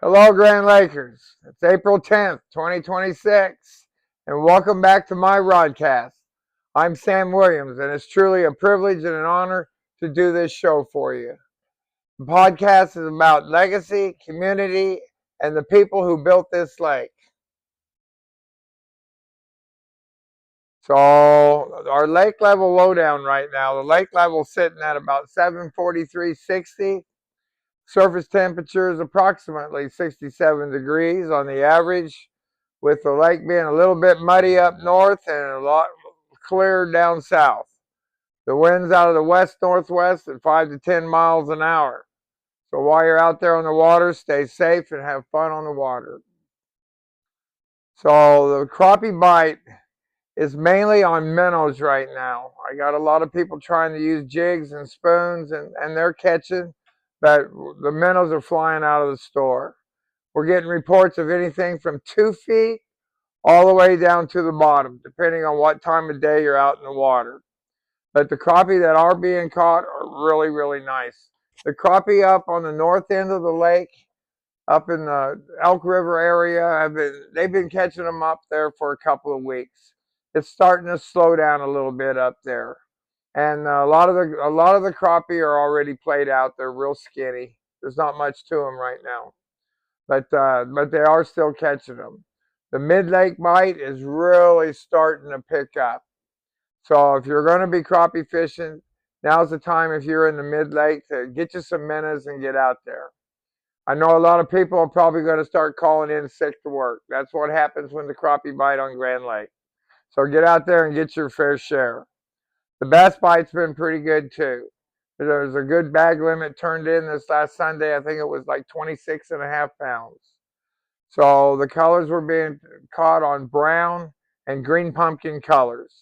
Hello, Grand Lakers. It's April 10th, 2026, and welcome back to my Rodcast. I'm Sam Williams, and it's truly a privilege and an honor to do this show for you. The podcast is about legacy, community, and the people who built this lake. So, our lake level lowdown right now, the lake level is sitting at about 743.60. Surface temperature is approximately 67 degrees on the average, with the lake being a little bit muddy up north and a lot clearer down south. The wind's out of the west-northwest at 5 to 10 miles an hour. So while you're out there on the water, stay safe and have fun on the water. So the crappie bite is mainly on minnows right now. I got a lot of people trying to use jigs and spoons, and they're catching, but the minnows are flying out of the store. We're getting reports of anything from 2 feet all the way down to the bottom, depending on what time of day you're out in the water. But the crappie that are being caught are really, really nice. The crappie up on the north end of the lake, up in the Elk River area, they've been catching them up there for a couple of weeks. It's starting to slow down a little bit up there, and a lot of the crappie are already played out. They're real skinny. There's not much to them right now, but they are still catching them. The mid lake bite is really starting to pick up. So if you're going to be crappie fishing, now's the time if you're in the mid lake to get you some minnows and get out there. I know a lot of people are probably going to start calling in sick to work. That's what happens when the crappie bite on Grand Lake. So get out there and get your fair share. The bass bite's been pretty good too. There's a good bag limit turned in this last Sunday. I think it was like 26 and a half pounds. So the colors were being caught on brown and green pumpkin colors.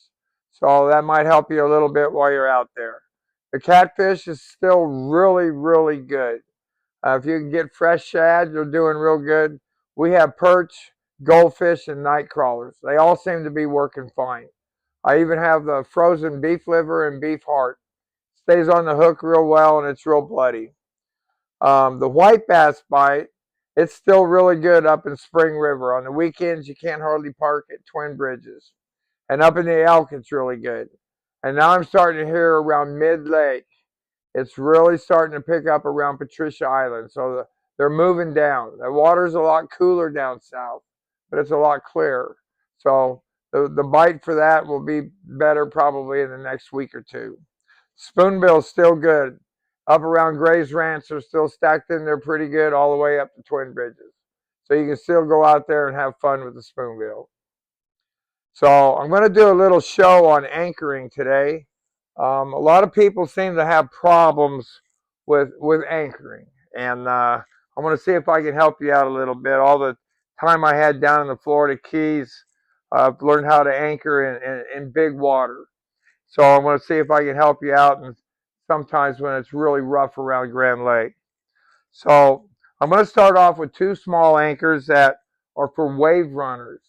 So that might help you a little bit while you're out there. The catfish is still really, really good. If you can get fresh shad, you're doing real good. We have perch, goldfish, and night crawlers. They all seem to be working fine. I even have the frozen beef liver and beef heart. Stays on the hook real well, and it's real bloody. The white bass bite, it's still really good up in Spring River. On the weekends, you can't hardly park at Twin Bridges. And up in the Elk, it's really good. And now I'm starting to hear around Mid Lake, it's really starting to pick up around Patricia Island. So they're moving down. The water's a lot cooler down south, but it's a lot clearer. So the bite for that will be better probably in the next week or two. Spoonbill's still good. Up around Gray's Ranch, they're still stacked in there pretty good all the way up to Twin Bridges. So you can still go out there and have fun with the spoonbill. So I'm going to do a little show on anchoring today. A lot of people seem to have problems with anchoring, and I'm going to see if I can help you out a little bit. All the time I had down in the Florida Keys, I've learned how to anchor in big water. So I'm going to see if I can help you out, and sometimes when it's really rough around Grand Lake. So I'm going to start off with two small anchors that are for wave runners.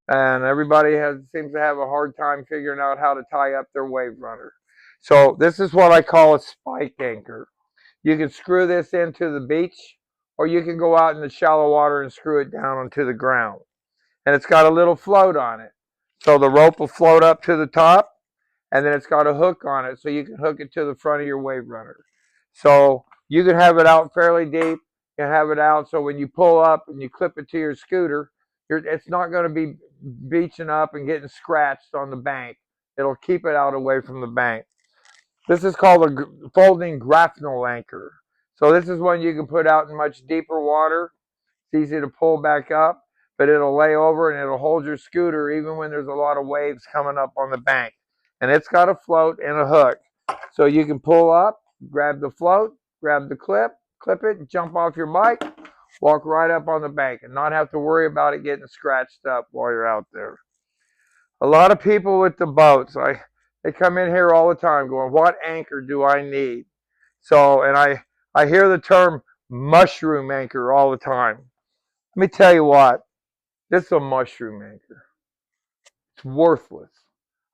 And everybody seems to have a hard time figuring out how to tie up their wave runner. So this is what I call a spike anchor. You can screw this into the beach, or you can go out in the shallow water and screw it down onto the ground. And it's got a little float on it. So the rope will float up to the top, and then it's got a hook on it, so you can hook it to the front of your wave runner. So you can have it out fairly deep. You can have it out so when you pull up and you clip it to your scooter, it's not going to be beaching up and getting scratched on the bank. It'll keep it out away from the bank. This is called a folding grapnel anchor. So this is one you can put out in much deeper water. It's easy to pull back up, but it'll lay over and it'll hold your scooter even when there's a lot of waves coming up on the bank. And it's got a float and a hook. So you can pull up, grab the float, grab the clip it, jump off your bike, walk right up on the bank and not have to worry about it getting scratched up while you're out there. A lot of people with the boats, they come in here all the time going, what anchor do I need? So, and I hear the term mushroom anchor all the time. Let me tell you what, this is a mushroom anchor. It's worthless.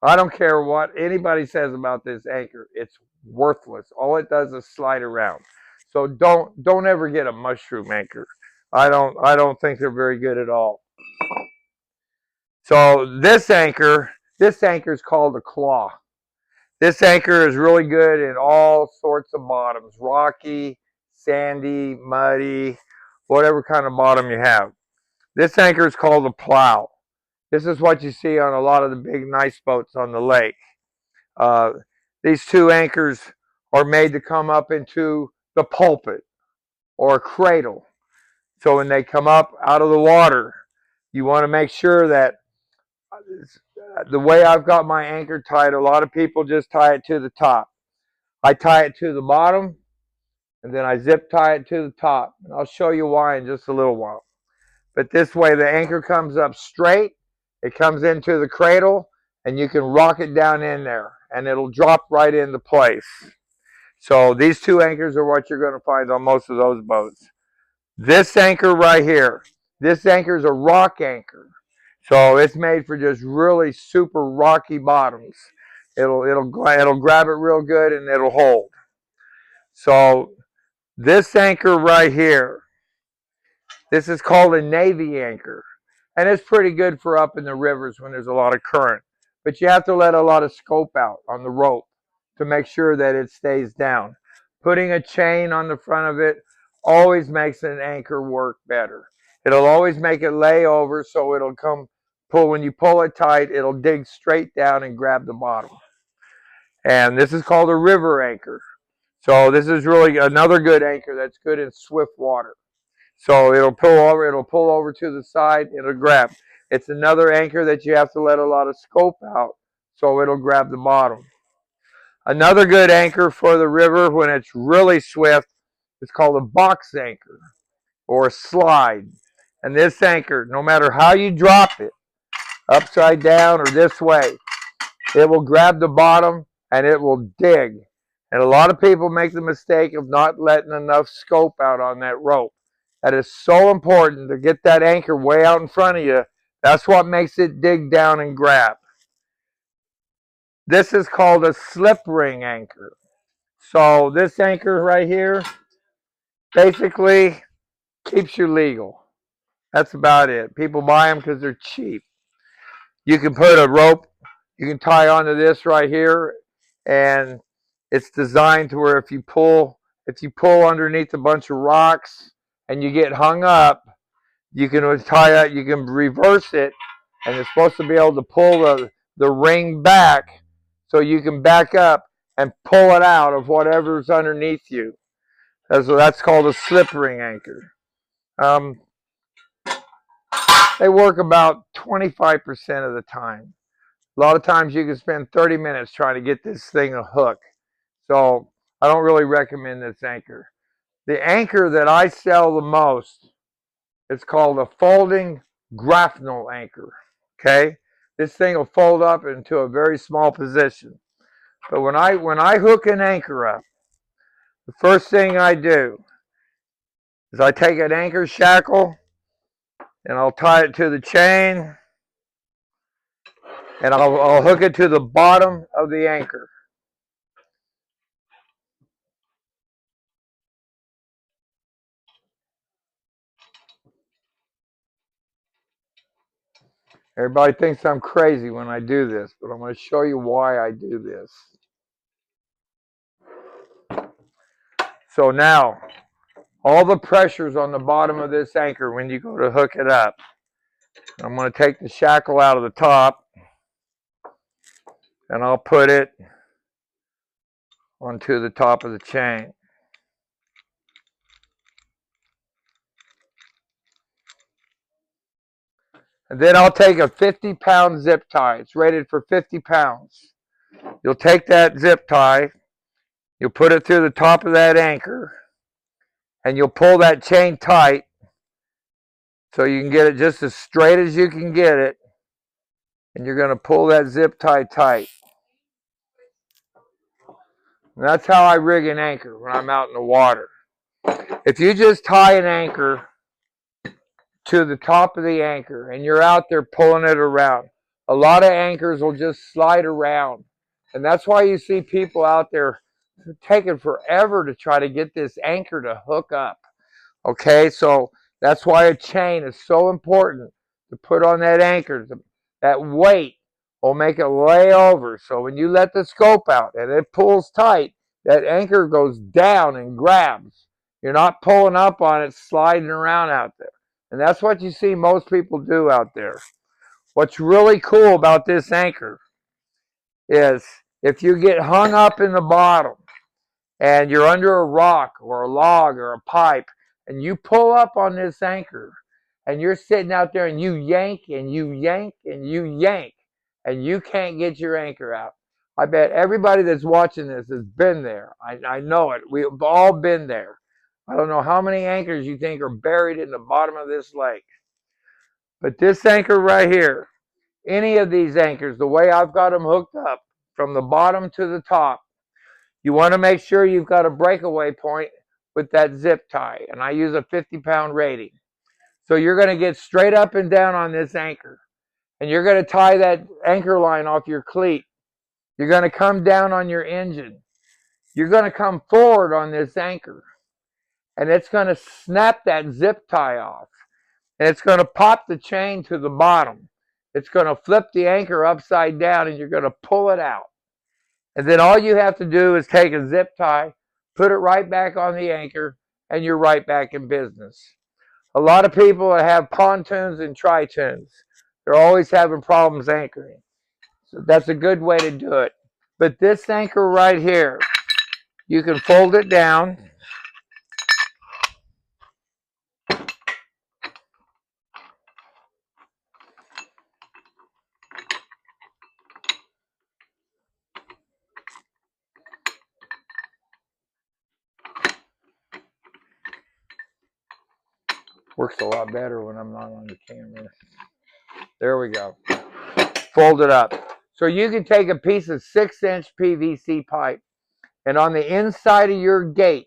I don't care what anybody says about this anchor. It's worthless. All it does is slide around. So don't ever get a mushroom anchor. I don't think they're very good at all. So this anchor is called a claw. This anchor is really good in all sorts of bottoms, rocky, sandy, muddy, whatever kind of bottom you have. This anchor is called a plow. This is what you see on a lot of the big nice boats on the lake. Uh, these two anchors are made to come up into the pulpit or a cradle. So when they come up out of the water, you want to make sure that the way I've got my anchor tied, a lot of people just tie it to the top. I tie it to the bottom, and then I zip tie it to the top. And I'll show you why in just a little while. But this way the anchor comes up straight, it comes into the cradle, and you can rock it down in there, and it'll drop right into place. So these two anchors are what you're going to find on most of those boats. This anchor right here, this anchor is a rock anchor. So it's made for just really super rocky bottoms. It'll grab it real good and it'll hold. So this anchor right here, this is called a Navy anchor. And it's pretty good for up in the rivers when there's a lot of current. But you have to let a lot of scope out on the rope to make sure that it stays down. Putting a chain on the front of it always makes an anchor work better. It'll always make it lay over so it'll when you pull it tight, it'll dig straight down and grab the bottom. And this is called a river anchor. So this is really another good anchor that's good in swift water. So it'll pull over to the side, it'll grab. It's another anchor that you have to let a lot of scope out so it'll grab the bottom. Another good anchor for the river when it's really swift is called a box anchor or a slide. And this anchor, no matter how you drop it, upside down or this way, it will grab the bottom and it will dig. And a lot of people make the mistake of not letting enough scope out on that rope. That is so important to get that anchor way out in front of you. That's what makes it dig down and grab. This is called a slip ring anchor. So this anchor right here basically keeps you legal. That's about it. People buy them because they're cheap. You can put a rope, you can tie onto this right here, and it's designed to where if you pull underneath a bunch of rocks and you get hung up, you can tie it, you can reverse it, and it's supposed to be able to pull the ring back so you can back up and pull it out of whatever's underneath you. So that's called a slip ring anchor. They work about 25% of the time. A lot of times you can spend 30 minutes trying to get this thing a hook. So I don't really recommend this anchor. The anchor that I sell the most is called a folding grapnel anchor. Okay? This thing will fold up into a very small position. But when I hook an anchor up, the first thing I do is I take an anchor shackle and I'll tie it to the chain and I'll hook it to the bottom of the anchor. Everybody thinks I'm crazy when I do this, but I'm going to show you why I do this. So now, all the pressure's on the bottom of this anchor when you go to hook it up. I'm going to take the shackle out of the top, and I'll put it onto the top of the chain. And then I'll take a 50-pound zip tie. It's rated for 50 pounds. You'll take that zip tie, you'll put it through the top of that anchor, and you'll pull that chain tight so you can get it just as straight as you can get it, and you're going to pull that zip tie tight. And that's how I rig an anchor when I'm out in the water. If you just tie an anchor to the top of the anchor and you're out there pulling it around, a lot of anchors will just slide around. And that's why you see people out there taking forever to try to get this anchor to hook up. Okay, so That's why a chain is so important to put on that anchor. That weight will make it lay over. So when you let the scope out and it pulls tight, that anchor goes down and grabs. You're not pulling up on it, sliding around out there. And that's what you see most people do out there. What's really cool about this anchor is if you get hung up in the bottom and you're under a rock or a log or a pipe and you pull up on this anchor and you're sitting out there and you yank and you yank and you yank and you can't get your anchor out. I bet everybody that's watching this has been there. I know it. We've all been there. I don't know how many anchors you think are buried in the bottom of this lake. But this anchor right here, any of these anchors, the way I've got them hooked up from the bottom to the top, you want to make sure you've got a breakaway point with that zip tie. And I use a 50-pound rating. So you're going to get straight up and down on this anchor. And you're going to tie that anchor line off your cleat. You're going to come down on your engine. You're going to come forward on this anchor. And it's going to snap that zip tie off. And it's going to pop the chain to the bottom. It's going to flip the anchor upside down and you're going to pull it out. And then all you have to do is take a zip tie, put it right back on the anchor, and you're right back in business. A lot of people that have pontoons and tritoons, they're always having problems anchoring. So that's a good way to do it. But this anchor right here, you can fold it down. Works a lot better when I'm not on the camera. There we go. Fold it up. So you can take a piece of 6-inch PVC pipe, and on the inside of your gate,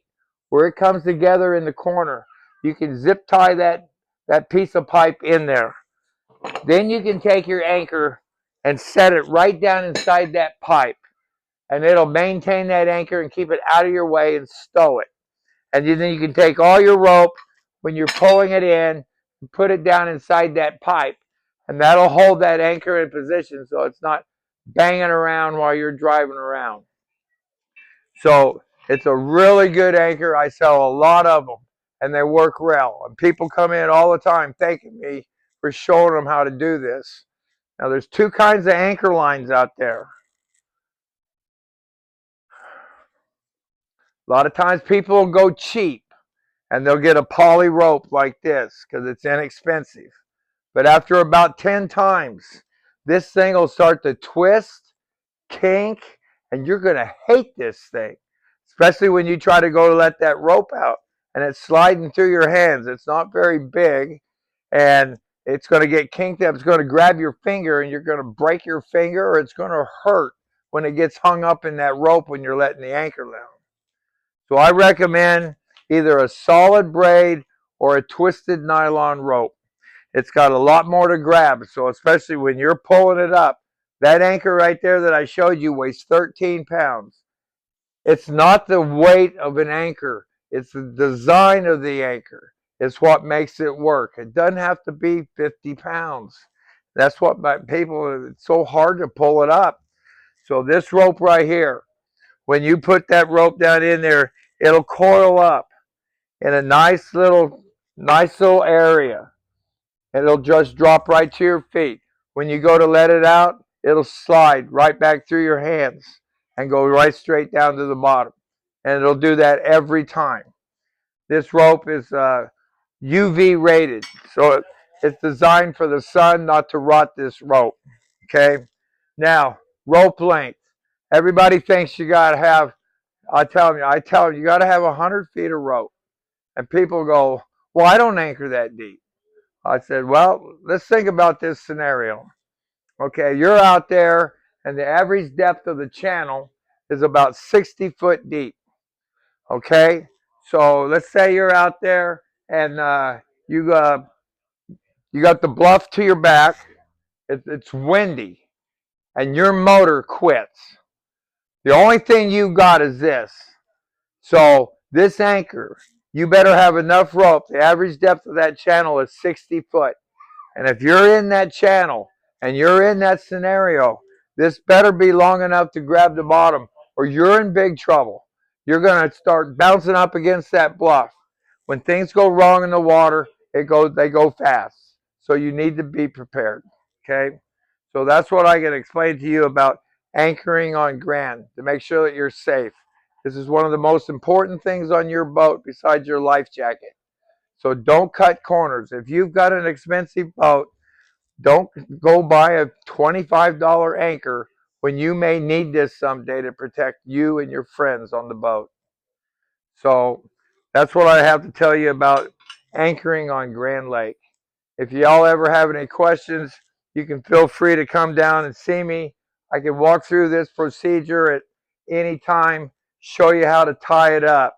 where it comes together in the corner, you can zip tie that piece of pipe in there. Then you can take your anchor and set it right down inside that pipe, and it'll maintain that anchor and keep it out of your way and stow it. And then you can take all your rope when you're pulling it in and put it down inside that pipe, and that'll hold that anchor in position so it's not banging around while you're driving around. So it's a really good anchor. I sell a lot of them, and they work well. And people come in all the time thanking me for showing them how to do this. Now, there's two kinds of anchor lines out there. A lot of times people will go cheap, and they'll get a poly rope like this because it's inexpensive. But after about 10 times, this thing will start to twist, kink, and you're going to hate this thing, especially when you try to go to let that rope out and it's sliding through your hands. It's not very big, and it's going to get kinked up. It's going to grab your finger, and you're going to break your finger, or it's going to hurt when it gets hung up in that rope when you're letting the anchor down. So I recommend either a solid braid or a twisted nylon rope. It's got a lot more to grab, so especially when you're pulling it up, that anchor right there that I showed you weighs 13 pounds. It's not the weight of an anchor. It's the design of the anchor. It's what makes it work. It doesn't have to be 50 pounds. That's what people, it's so hard to pull it up. So this rope right here, when you put that rope down in there, it'll coil up in a nice little area. It'll just drop right to your feet. When you go to let it out, it'll slide right back through your hands and go right straight down to the bottom. And it'll do that every time. This rope is UV rated, so it's designed for the sun not to rot this rope. Okay? Now, rope length. Everybody thinks you got to have, I tell them, you got to have 100 feet of rope. And people go, well, I don't anchor that deep. I said, well, let's think about this scenario. Okay, you're out there, and the average depth of the channel is about 60 foot deep. Okay, so let's say you're out there, and you got the bluff to your back. It's windy, and your motor quits. The only thing you got is this. So this anchor, you better have enough rope. The average depth of that channel is 60 foot. And if you're in that channel and you're in that scenario, this better be long enough to grab the bottom or you're in big trouble. You're going to start bouncing up against that bluff. When things go wrong in the water, they go fast. So you need to be prepared. Okay? So that's what I can explain to you about anchoring on Grand to make sure that you're safe. This is one of the most important things on your boat besides your life jacket. So don't cut corners. If you've got an expensive boat, don't go buy a $25 anchor when you may need this someday to protect you and your friends on the boat. So that's what I have to tell you about anchoring on Grand Lake. If y'all ever have any questions, you can feel free to come down and see me. I can walk through this procedure at any time, show you how to tie it up,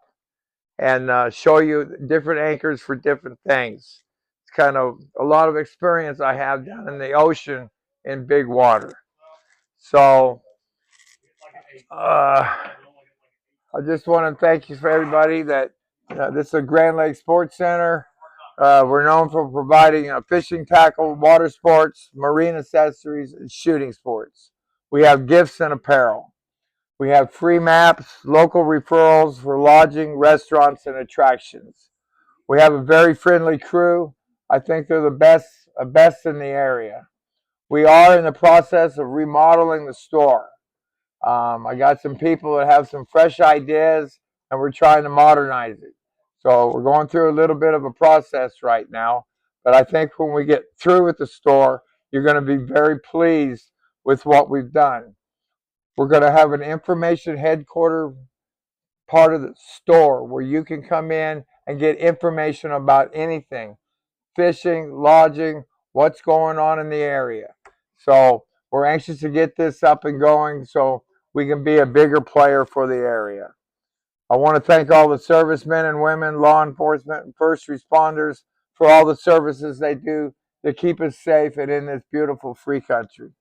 and show you different anchors for different things. It's kind of a lot of experience I have down in the ocean in big water. So I just want to thank you for everybody that this is a Grand Lake Sports Center. We're known for providing fishing tackle, water sports, marine accessories, and shooting sports. We have gifts and apparel. We have free maps, local referrals for lodging, restaurants, and attractions. We have a very friendly crew. I think they're the best in the area. We are in the process of remodeling the store. I got some people that have some fresh ideas, and we're trying to modernize it. So we're going through a little bit of a process right now. But I think when we get through with the store, you're going to be very pleased with what we've done. We're going to have an information headquarters part of the store where you can come in and get information about anything, fishing, lodging, what's going on in the area. So we're anxious to get this up and going so we can be a bigger player for the area. I want to thank all the servicemen and women, law enforcement, and first responders for all the services they do to keep us safe and in this beautiful free country.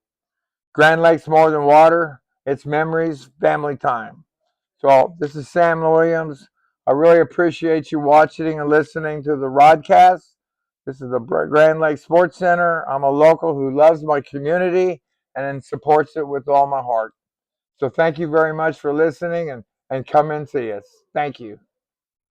Grand Lake's more than water. It's memories, family time. So this is Sam Williams. I really appreciate you watching and listening to the Rodcast. This is the Grand Lake Sports Center. I'm a local who loves my community and supports it with all my heart. So thank you very much for listening and come and see us. Thank you.